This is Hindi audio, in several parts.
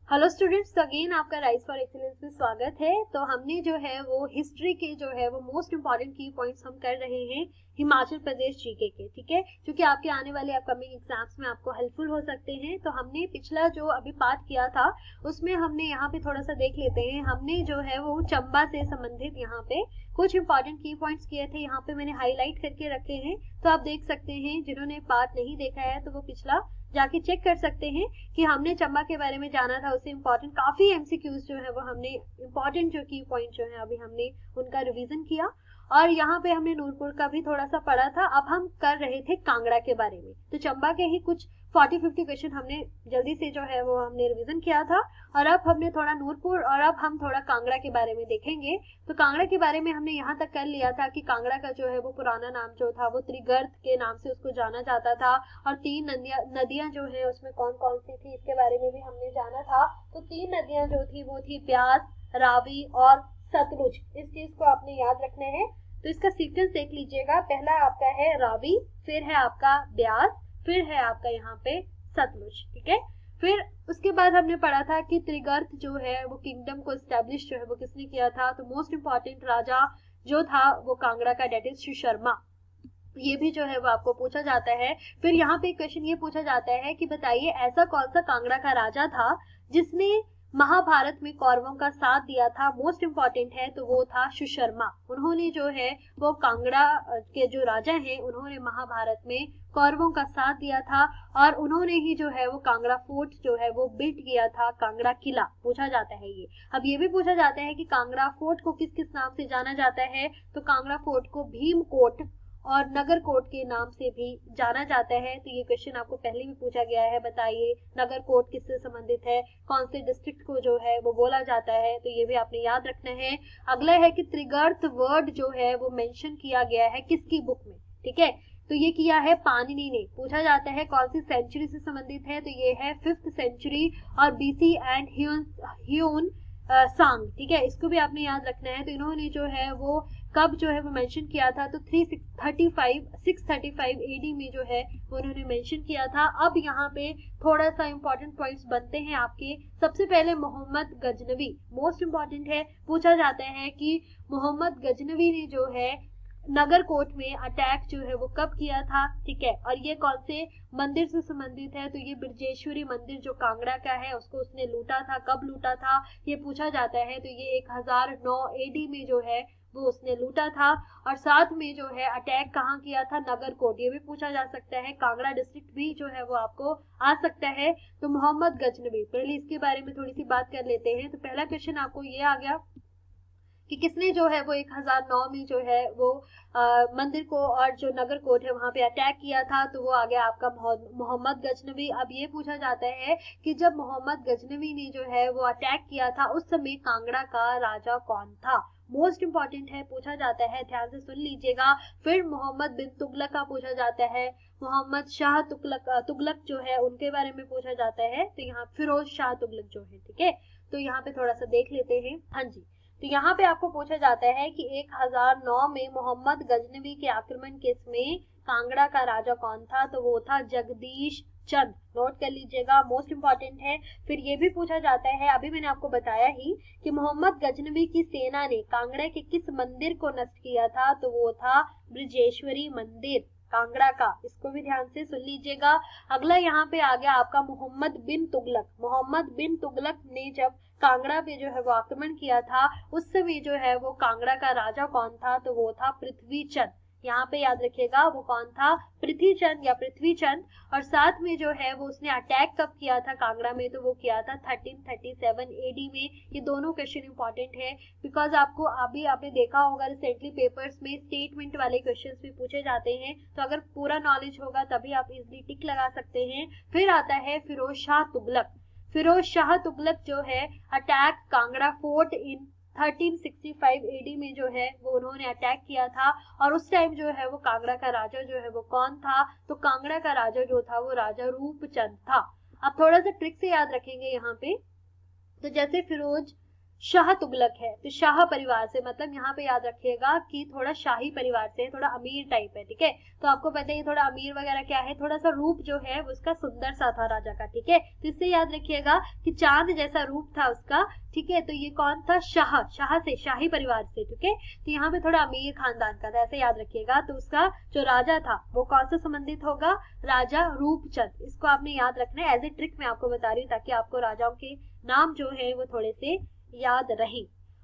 हेलो स्टूडेंट्स, अगेन आपका राइज फॉर एक्सीलेंस में स्वागत है। तो हमने जो है वो हिस्ट्री के जो है वो मोस्ट इंपॉर्टेंट की पॉइंट्स हम कर रहे हैं हिमाचल प्रदेश जीके के, ठीक है, क्योंकि आपके आने वाले अपकमिंग एग्जाम्स में आपको हेल्पफुल हो सकते हैं। तो हमने पिछला जो अभी पार्ट किया था उसमें हमने यहाँ पे थोड़ा सा देख लेते हैं। हमने जो है वो चंबा से संबंधित यहाँ पे कुछ इंपॉर्टेंट की पॉइंट्स किए थे, यहाँ पे मैंने हाईलाइट करके रखे हैं। तो आप देख सकते हैं, जिन्होंने पार्ट नहीं देखा है तो वो पिछला जाके चेक कर सकते हैं कि हमने चंबा के बारे में जाना था। उससे इम्पोर्टेंट काफी एमसीक्यूज जो है वो हमने इम्पोर्टेंट जो की पॉइंट जो है अभी हमने उनका रिवीजन किया। और यहाँ पे हमने नूरपुर का भी थोड़ा सा पढ़ा था। अब हम कर रहे थे कांगड़ा के बारे में। तो चंबा के ही कुछ 40-50 क्वेश्चन हमने जल्दी से जो है वो हमने रिवीजन किया था। और अब हमने थोड़ा नूरपुर और अब हम थोड़ा कांगड़ा के बारे में देखेंगे। तो कांगड़ा के बारे में हमने यहाँ तक कर लिया था कि कांगड़ा का जो है वो पुराना नाम जो था वो त्रिगर्त के नाम से उसको जाना जाता था। और 3 नदियां जो है उसमें कौन कौन सी थी इसके बारे में भी हमने जाना था। तो 3 नदियां जो थी वो थी ब्यास, रावी और सतलुज। इस चीज को आपने याद रखना है। तो इसका सीक्वेंस देख लीजिएगा। पहला आपका है रावी, फिर है आपका ब्यास, फिर है आपका यहाँ पे सतलुज, ठीक है। फिर उसके बाद हमने पढ़ा था कि त्रिगर्त जो है वो किंगडम को एस्टेब्लिश जो है वो किसने किया था। तो मोस्ट इंपॉर्टेंट राजा जो था वो कांगड़ा का, डेट इज सुशर्मा। ये भी जो है वो आपको पूछा जाता है। फिर यहाँ पे क्वेश्चन ये पूछा जाता है कि बताइए ऐसा कौन सा कांगड़ा का राजा था जिसने महाभारत में कौरवों का साथ दिया था। मोस्ट इंपॉर्टेंट है, तो वो था सुशर्मा। उन्होंने जो है वो कांगड़ा के जो राजा हैं उन्होंने महाभारत में कौरवों का साथ दिया था। और उन्होंने ही जो है वो कांगड़ा फोर्ट जो है वो बिल्ड किया था, कांगड़ा किला पूछा जाता है ये। अब ये भी पूछा जाता है कि कांगड़ा फोर्ट को किस किस नाम से जाना जाता है। तो कांगड़ा फोर्ट को भीम कोट और नगर कोट के नाम से भी जाना जाता है। तो ये क्वेश्चन आपको पहले भी पूछा गया है। बताइए नगर कोट किससे संबंधित है, कौन से डिस्ट्रिक्ट को जो है वो बोला जाता है। तो ये भी आपने याद रखना है। अगला है कि त्रिगर्त वर्ड जो है वो मेंशन किया गया है किसकी बुक में, ठीक है। तो ये किया है पाणिनि ने। पूछा जाता है कौन सी सेंचुरी से संबंधित है। तो ये है 5th सेंचुरी और बीसी एंड ह्यून सांग, ठीक है। इसको भी आपने याद रखना है। तो इन्होंने जो है वो कब जो है वो मेंशन किया था। तो 635 एडी में जो है वो उन्होंने मेंशन किया था। अब यहाँ पे थोड़ा सा इंपॉर्टेंट पॉइंट्स बनते हैं आपके। सबसे पहले मोहम्मद गजनवी मोस्ट इंपॉर्टेंट है। पूछा जाता है कि मोहम्मद गजनवी ने जो है नगर कोट में अटैक जो है वो कब किया था, ठीक है। और ये कौन से मंदिर से संबंधित है। तो ये ब्रजेश्वरी मंदिर जो कांगड़ा का है उसको उसने लूटा था, कब लूटा था ये पूछा जाता है। तो ये 1009 एडी में जो है वो उसने लूटा था। और साथ में जो है अटैक कहाँ किया था, नगर कोट, ये भी पूछा जा सकता है। कांगड़ा डिस्ट्रिक्ट भी जो है वो आपको आ सकता है। तो मोहम्मद गजनवी, पहले इसके बारे में थोड़ी सी बात कर लेते हैं। तो पहला क्वेश्चन आपको ये आ गया कि किसने जो है वो 1009 में जो है वो मंदिर को और जो नगर कोट है वहां पे अटैक किया था। तो वो आ गया आपका मोहम्मद गजनवी। अब ये पूछा जाता है कि जब मोहम्मद गजनवी ने जो है वो अटैक किया था उस समय कांगड़ा का राजा कौन था। मोस्ट इंपॉर्टेंट है, पूछा जाता है, ध्यान से सुन लीजिएगा। फिर मोहम्मद बिन तुगलक का पूछा जाता है। मोहम्मद शाह तुगलक जो है उनके बारे में पूछा जाता है। तो यहाँ फिरोज शाह तुगलक जो है, ठीक है। तो यहाँ पे थोड़ा सा देख लेते हैं। हाँ जी, तो यहाँ पे आपको पूछा जाता है कि 1009 में मोहम्मद गजनवी के आक्रमण केस में कांगड़ा का राजा कौन था। तो वो था जगदीश चंद। नोट कर लीजिएगा, मोस्ट इंपॉर्टेंट है। फिर ये भी पूछा जाता है, अभी मैंने आपको बताया ही कि मोहम्मद गजनवी की सेना ने कांगड़ा के किस मंदिर को नष्ट किया था। तो वो था ब्रजेश्वरी मंदिर कांगड़ा का। इसको भी ध्यान से सुन लीजिएगा। अगला यहाँ पे आ गया आपका मोहम्मद बिन तुगलक। मोहम्मद बिन तुगलक ने जब कांगड़ा पे जो है वो आक्रमण किया था उस समय जो है वो कांगड़ा का राजा कौन था। तो वो था पृथ्वीचंद। यहाँ पे याद रखिएगा वो कौन था, पृथ्वीचंद या पृथ्वीचंद। और साथ में जो है वो उसने अटैक कब किया था कांगड़ा में। तो वो किया था 1337 एडी में। ये दोनों क्वेश्चन इंपॉर्टेंट है बिकॉज आपको अभी आपने देखा होगा रिसेंटली पेपर्स में स्टेटमेंट वाले क्वेश्चंस भी पूछे जाते हैं। तो अगर पूरा नॉलेज होगा तभी आप इजिली टिक लगा सकते हैं। फिर आता है फिरोज शाह तुगलक। फिरोज शाह तुगलक जो है अटैक कांगड़ा फोर्ट इन 1365 एडी में जो है वो उन्होंने अटैक किया था। और उस टाइम जो है वो कांगड़ा का राजा जो है वो कौन था। तो कांगड़ा का राजा जो था वो राजा रूपचंद था। अब थोड़ा सा ट्रिक से याद रखेंगे यहाँ पे। तो जैसे फिरोज शाह तुगलक है, तो शाह परिवार से, मतलब यहाँ पे याद रखिएगा कि थोड़ा शाही परिवार से है, थोड़ा अमीर टाइप है, ठीक है। तो आपको पता है थोड़ा अमीर वगैरह क्या है, थोड़ा सा रूप जो है उसका सुंदर सा था राजा का, ठीक है। तो इससे याद रखिएगा कि चांद जैसा रूप था उसका, ठीक है। तो ये कौन था, शाह, शाह से, शाही परिवार से, ठीक है। तो यहाँ पे थोड़ा अमीर खानदान का था, ऐसे याद रखिएगा। तो उसका जो राजा था वो कौन से संबंधित होगा, राजा रूपचंद। इसको आपने याद रखना है, एज ए ट्रिक मैं आपको बता रही हूँ ताकि आपको राजाओं के नाम जो है वो थोड़े से याद रहे।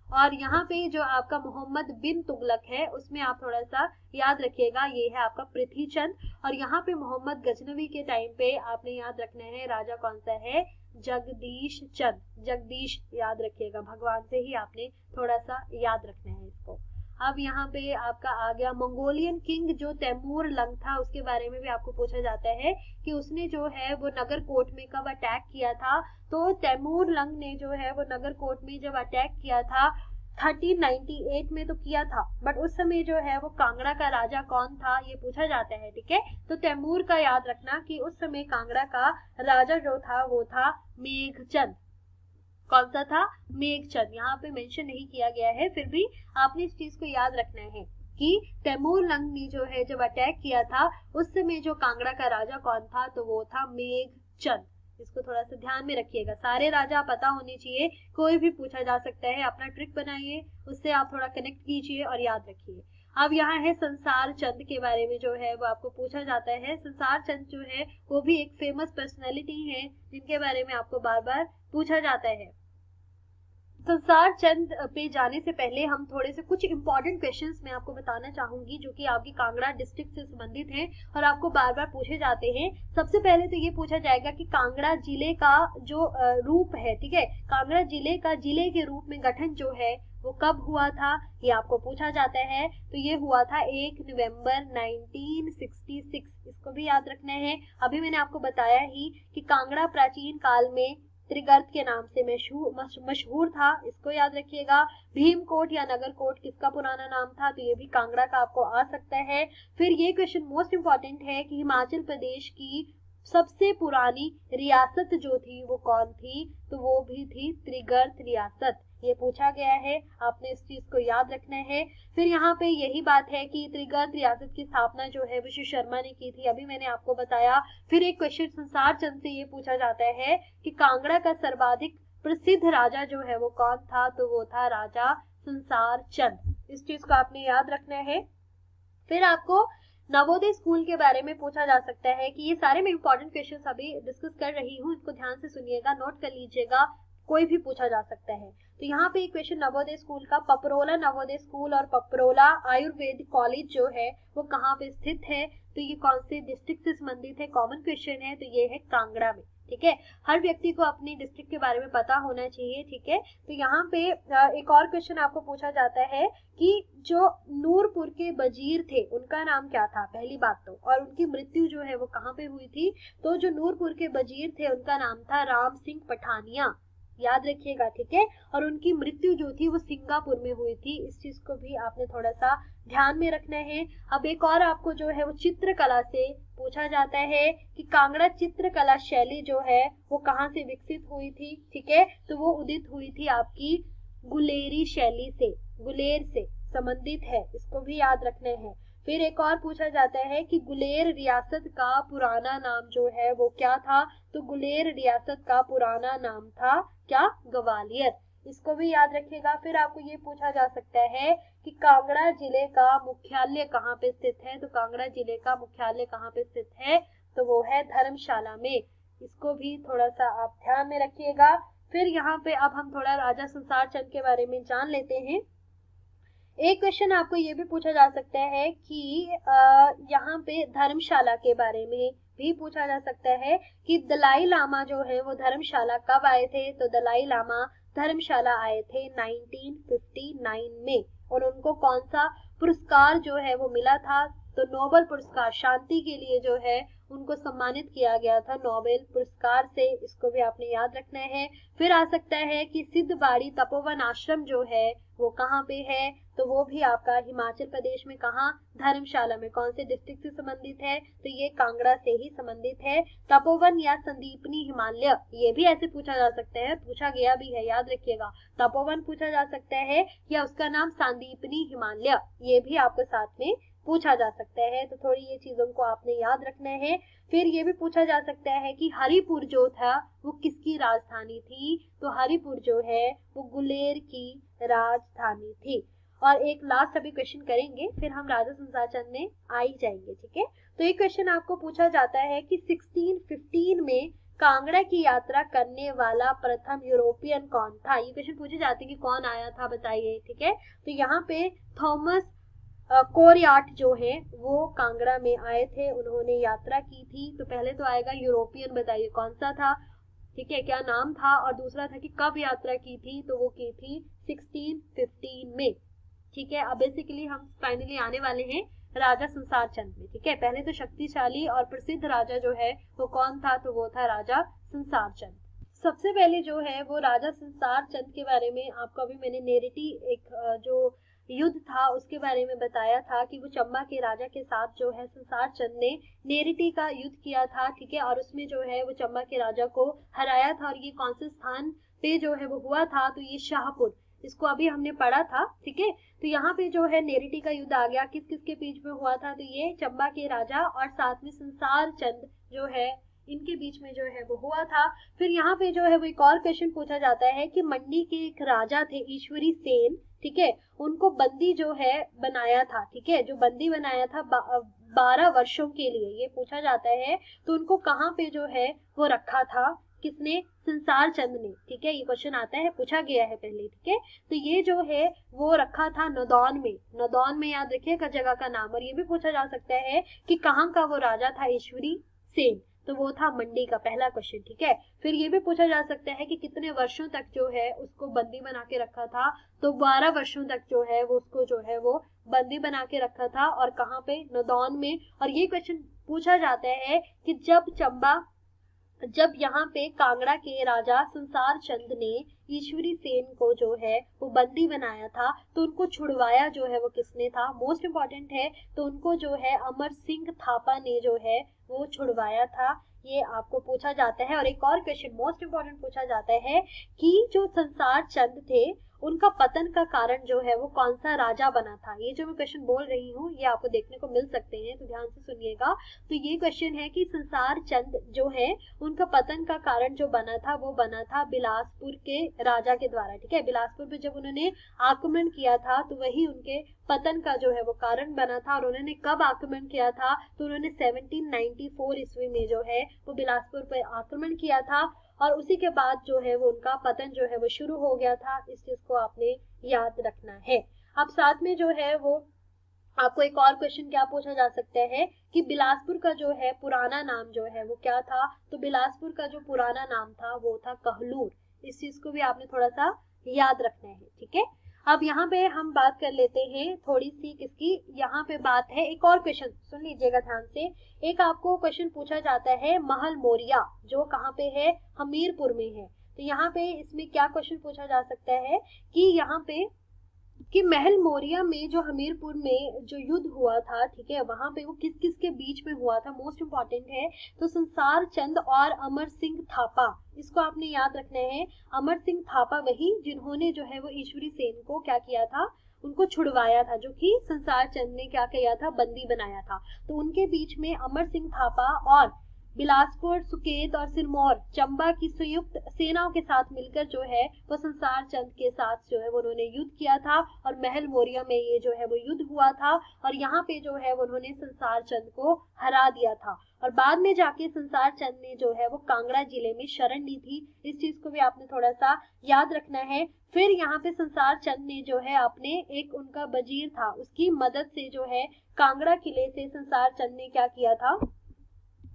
और यहाँ पे जो आपका मोहम्मद बिन तुगलक है उसमें आप थोड़ा सा याद रखिएगा, ये है आपका पृथ्वीचंद। और यहाँ पे मोहम्मद गजनवी के टाइम पे आपने याद रखना है राजा कौन सा है, जगदीश चंद, जगदीश याद रखिएगा, भगवान से ही आपने थोड़ा सा याद रखना है इसको। अब यहाँ पे आपका आ गया मंगोलियन किंग जो तैमूर लंग था, उसके बारे में भी आपको पूछा जाता है कि उसने जो है वो नगरकोट में कब अटैक किया था। तो तैमूर लंग ने जो है वो नगरकोट में जब अटैक किया था 1398 में तो किया था, बट उस समय जो है वो कांगड़ा का राजा कौन था ये पूछा जाता है, ठीक है। तो तैमूर का याद रखना कि उस समय कांगड़ा का राजा जो था वो था मेघचंद। कौन सा था, मेघचंद। यहाँ पे मेंशन नहीं किया गया है, फिर भी आपने इस चीज को याद रखना है कि तैमूर लंग ने जो है जब अटैक किया था उस समय जो कांगड़ा का राजा कौन था, तो वो था मेघचंद। इसको थोड़ा सा ध्यान में रखिएगा, सारे राजा पता होने चाहिए, कोई भी पूछा जा सकता है। अपना ट्रिक बनाइए, उससे आप थोड़ा कनेक्ट कीजिए और याद रखिए। अब यहाँ है संसार चंद के बारे में जो है वो आपको पूछा जाता है। संसार चंद जो है वो भी एक फेमस पर्सनैलिटी है जिनके बारे में आपको बार बार पूछा जाता है। संसार चंद पे जाने से पहले हम थोड़े से कुछ इंपॉर्टेंट क्वेश्चंस मैं आपको बताना चाहूंगी जो कि आपकी कांगड़ा डिस्ट्रिक्ट से संबंधित हैं और आपको बार बार पूछे जाते हैं। सबसे पहले तो ये पूछा जाएगा कि कांगड़ा जिले का जो रूप है, ठीक है, कांगड़ा जिले का जिले के रूप में गठन जो है वो कब हुआ था, ये आपको पूछा जाता है। तो ये हुआ था 1 नवंबर 1966, इसको भी याद रखना है। अभी मैंने आपको बताया ही कि कांगड़ा प्राचीन काल में त्रिगर्त के नाम से मशहूर था, इसको याद रखिएगा। भीमकोट या नगरकोट किसका पुराना नाम था, तो ये भी कांगड़ा का आपको आ सकता है। फिर ये क्वेश्चन मोस्ट इंपॉर्टेंट है कि हिमाचल प्रदेश की सबसे पुरानी रियासत जो थी वो कौन थी, तो वो भी थी त्रिगर्त रियासत, ये पूछा गया है, आपने इस चीज को याद रखना है। फिर यहाँ पे यही बात है कि त्रिगर्त रियासत की स्थापना जो है विश्व शर्मा ने की थी, अभी मैंने आपको बताया। फिर एक क्वेश्चन संसार चंद से ये पूछा जाता है कि कांगड़ा का सर्वाधिक प्रसिद्ध राजा जो है वो कौन था, तो वो था राजा संसार चंद, इस चीज को आपने याद रखना है। फिर आपको नवोदय स्कूल के बारे में पूछा जा सकता है कि ये सारे मैं इंपॉर्टेंट क्वेश्चंस अभी डिस्कस कर रही हूँ, इसको ध्यान से सुनिएगा, नोट कर लीजिएगा, कोई भी पूछा जा सकता है। तो यहाँ पे एक क्वेश्चन नवोदय स्कूल का, पपरोला नवोदय स्कूल और पपरोला आयुर्वेदिक कॉलेज जो है वो कहाँ पे स्थित है, तो ये कौन से डिस्ट्रिक्ट से संबंधित है, कॉमन क्वेश्चन है, तो ये है कांगड़ा में, ठीक है। हर व्यक्ति को अपने डिस्ट्रिक्ट के बारे में पता होना चाहिए, ठीक है। तो यहाँ पे एक और क्वेश्चन आपको पूछा जाता है कि जो नूरपुर के वजीर थे उनका नाम क्या था, पहली बात तो, और उनकी मृत्यु जो है वो कहाँ पे हुई थी, तो जो नूरपुर के वजीर थे उनका नाम था राम सिंह पठानिया, याद रखिएगा, ठीक है। और उनकी मृत्यु जो थी वो सिंगापुर में हुई थी, इस चीज को भी आपने थोड़ा सा ध्यान में रखना है। अब एक और आपको जो है वो चित्रकला से पूछा जाता है कि कांगड़ा चित्रकला शैली जो है वो कहाँ से विकसित हुई थी, ठीक है, तो वो उदित हुई थी आपकी गुलेरी शैली से, गुलेर से संबंधित है, इसको भी याद रखना है। फिर एक और पूछा जाता है कि गुलेर रियासत का पुराना नाम जो है वो क्या था, तो गुलेर रियासत का पुराना नाम था क्या, ग्वालियर, इसको भी याद रखिएगा। फिर आपको ये पूछा जा सकता है कि कांगड़ा जिले का मुख्यालय कहाँ पे स्थित है, तो कांगड़ा जिले का मुख्यालय कहाँ पे स्थित है, तो वो है धर्मशाला में, इसको भी थोड़ा सा आप ध्यान में रखिएगा। फिर यहाँ पे अब हम थोड़ा राजा संसार चंद के बारे में जान लेते हैं। एक क्वेश्चन आपको ये भी पूछा जा सकता है कि यहाँ पे धर्मशाला के बारे में भी पूछा जा सकता है कि दलाई लामा जो है वो धर्मशाला कब आए थे, तो दलाई लामा धर्मशाला आए थे 1959 में, और उनको कौन सा पुरस्कार जो है वो मिला था, तो नोबेल पुरस्कार शांति के लिए जो है उनको सम्मानित किया गया था नोबेल पुरस्कार से, इसको भी आपने याद रखना है। फिर आ सकता है कि सिद्धबाड़ी तपोवन आश्रम जो है वो कहाँ पे है, तो वो भी आपका हिमाचल प्रदेश में कहाँ, धर्मशाला में। कौन से डिस्ट्रिक्ट से संबंधित है, तो ये कांगड़ा से ही संबंधित है। तपोवन या संदीपनी हिमालय, ये भी ऐसे पूछा जा सकता है, पूछा गया भी है, याद रखिएगा। तपोवन पूछा जा सकता है या उसका नाम संदीपनी हिमालय, ये भी आपको साथ में पूछा जा सकता है। तो थोड़ी ये चीजों को आपने याद रखना है। फिर ये भी पूछा जा सकता है कि हरिपुर जो था वो किसकी राजधानी थी, तो हरिपुर जो है वो गुलेर की राजधानी थी। और एक लास्ट अभी क्वेश्चन करेंगे, फिर हम राजा संसार चंद में आ ही जाएंगे, ठीक है। तो एक क्वेश्चन आपको पूछा जाता है कि 1615 में कांगड़ा की यात्रा करने वाला प्रथम यूरोपियन कौन था। ये क्वेश्चन पूछे जाते हैं कि कौन आया था, बताइए, ठीक है। तो यहाँ पे थॉमस कोरियाट जो है वो कांगड़ा में आए थे, उन्होंने यात्रा की थी। तो पहले तो आएगा यूरोपियन, बताइए कौन सा था, ठीक है, क्या नाम था, और दूसरा था कि कब यात्रा की थी, तो वो की थी 1615 में, ठीक है। अब बेसिकली हम फाइनली आने वाले हैं राजा संसार चंद में, ठीक है। पहले तो शक्तिशाली और प्रसिद्ध राजा जो है वो कौन था, तो वो था राजा संसार चंद। सबसे पहले जो है वो राजा संसार चंद के बारे में आपको अभी मैंने नेरेटिव एक जो युद्ध था उसके बारे में बताया था कि वो चंबा के राजा के साथ जो है संसार चंद ने नेरेटी का युद्ध किया था, ठीक है। और उसमें जो है वो चंबा के राजा को हराया था। और ये कौन से स्थान पे जो है वो हुआ था, तो ये शाहपुर, इसको अभी हमने पढ़ा था, ठीक है। तो यहाँ पे जो है नेरेटी का युद्ध आ गया, किस किस के बीच में हुआ था, तो ये चंबा के राजा और साथ में संसार चंद जो है इनके बीच में जो है वो हुआ था। फिर यहाँ पे जो है वो एक और क्वेश्चन पूछा जाता है कि मंडी के एक राजा थे ईश्वरी सेन, ठीक है, उनको बंदी जो है बनाया था, ठीक है, जो बंदी बनाया था 12 वर्षों के लिए, ये पूछा जाता है। तो उनको कहाँ पे जो है वो रखा था, किसने, संसार चंद ने, ठीक है। ये क्वेश्चन आता है, पूछा गया है पहले, ठीक है। तो ये जो है वो रखा था नदौन में, नदौन में, याद रखिएगा जगह का नाम। और ये भी पूछा जा सकता है कि कहाँ का वो राजा था ईश्वरी सेन, तो वो था मंडी का, पहला क्वेश्चन, ठीक है। फिर ये भी पूछा जा सकता है कि कितने वर्षों तक जो है उसको बंदी बना के रखा था, तो 12 वर्षों तक जो है वो उसको जो है वो बंदी बना के रखा था, और कहाँ पे, नदौन में। और ये क्वेश्चन पूछा जाता है कि जब यहाँ पे कांगड़ा के राजा संसार चंद ने ईश्वरी सेन को जो है वो बंदी बनाया था, तो उनको छुड़वाया जो है वो किसने था, मोस्ट इम्पॉर्टेंट है। तो उनको जो है अमर सिंह थापा ने जो है वो छुड़वाया था, ये आपको पूछा जाता है। और एक और क्वेश्चन मोस्ट इम्पॉर्टेंट पूछा जाता है कि जो संसार चंद थे उनका पतन का कारण जो है वो कौन सा राजा बना था। ये जो मैं क्वेश्चन बोल रही हूँ ये आपको देखने को मिल सकते हैं, तो ध्यान से सुनिएगा। तो ये क्वेश्चन है कि संसार चंद जो है उनका पतन का कारण जो बना था वो बना था बिलासपुर के राजा के द्वारा, ठीक है। बिलासपुर पे जब उन्होंने आक्रमण किया था तो वही उनके पतन का जो है वो कारण बना था। और उन्होंने कब आक्रमण किया था, तो उन्होंने 1794 ईस्वी में जो है वो बिलासपुर पर आक्रमण किया था, और उसी के बाद जो है वो उनका पतन जो है वो शुरू हो गया था। इस चीज को आपने याद रखना है। अब साथ में जो है वो आपको एक और क्वेश्चन क्या पूछा जा सकता है कि बिलासपुर का जो है पुराना नाम जो है वो क्या था, तो बिलासपुर का जो पुराना नाम था वो था कहलूर। इस चीज को भी आपने थोड़ा सा याद रखना है, ठीक है। अब यहाँ पे हम बात कर लेते हैं थोड़ी सी किसकी, यहाँ पे बात है, एक और क्वेश्चन सुन लीजिएगा ध्यान से। एक आपको क्वेश्चन पूछा जाता है महल मोरिया जो कहाँ पे है, हमीरपुर में है। तो यहाँ पे इसमें क्या क्वेश्चन पूछा जा सकता है कि यहाँ पे कि महल मोरिया में जो हमीरपुर में जो युद्ध हुआ था, ठीक है, वहां पे वो किस किस के बीच में हुआ था, मोस्ट इम्पॉर्टेंट है। तो संसार चंद और अमर सिंह थापा, इसको आपने याद रखना है। अमर सिंह थापा वही जिन्होंने जो है वो ईश्वरी सेन को क्या किया था, उनको छुड़वाया था, जो कि संसार चंद ने क्या किया था, बंदी बनाया था। तो उनके बीच में अमर सिंह थापा और बिलासपुर, सुकेत और सिरमौर, चंबा की संयुक्त सेनाओं के साथ मिलकर जो है वो संसार चंद के साथ जो है वो उन्होंने युद्ध किया था, और महल मोरिया में ये जो है वो युद्ध हुआ था। और यहाँ पे जो है उन्होंने संसार चंद को हरा दिया था, और बाद में जाके संसार चंद ने जो है वो कांगड़ा जिले में शरण ली थी। इस चीज को भी आपने थोड़ा सा याद रखना है। फिर यहाँ पे संसार चंद ने जो है अपने एक उनका वजीर था उसकी मदद से जो है कांगड़ा किले से संसार चंद ने क्या किया था,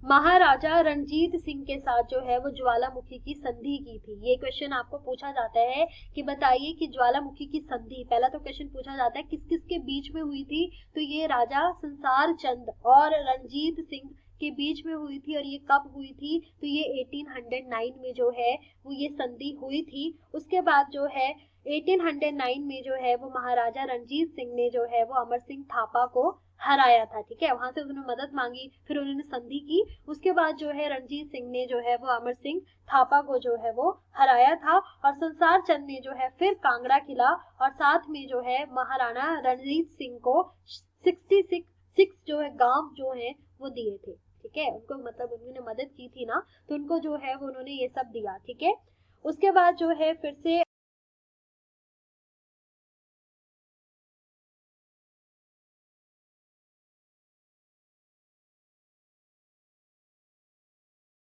महाराजा रणजीत सिंह के साथ जो है वो ज्वालामुखी की संधि की थी? ये क्वेश्चन आपको पूछा जाता है कि बताइए कि ज्वालामुखी की संधि, पहला तो क्वेश्चन पूछा जाता है किस किस के बीच में हुई थी, तो ये राजा संसार चंद और रणजीत सिंह के बीच में हुई थी। और ये कब हुई थी, तो ये 1809 में जो है वो ये संधि हुई थी। उसके बाद जो है 1809 में जो है वो महाराजा रणजीत सिंह ने जो है वो अमर सिंह थापा को हराया था, ठीक है। वहां से उन्होंने मदद मांगी, फिर उन्होंने संधि की। उसके बाद जो है रणजीत सिंह ने जो है वो अमर सिंह थापा को जो है वो हराया था। और संसार चंद ने जो है फिर कांगड़ा किला और साथ में जो है महाराणा रणजीत सिंह को 66 जो है गांव जो है वो दिए थे, ठीक है। उनको मतलब उन्होंने मदद की थी ना, तो उनको जो है वो उन्होंने ये सब दिया, ठीक है। उसके बाद जो है फिर से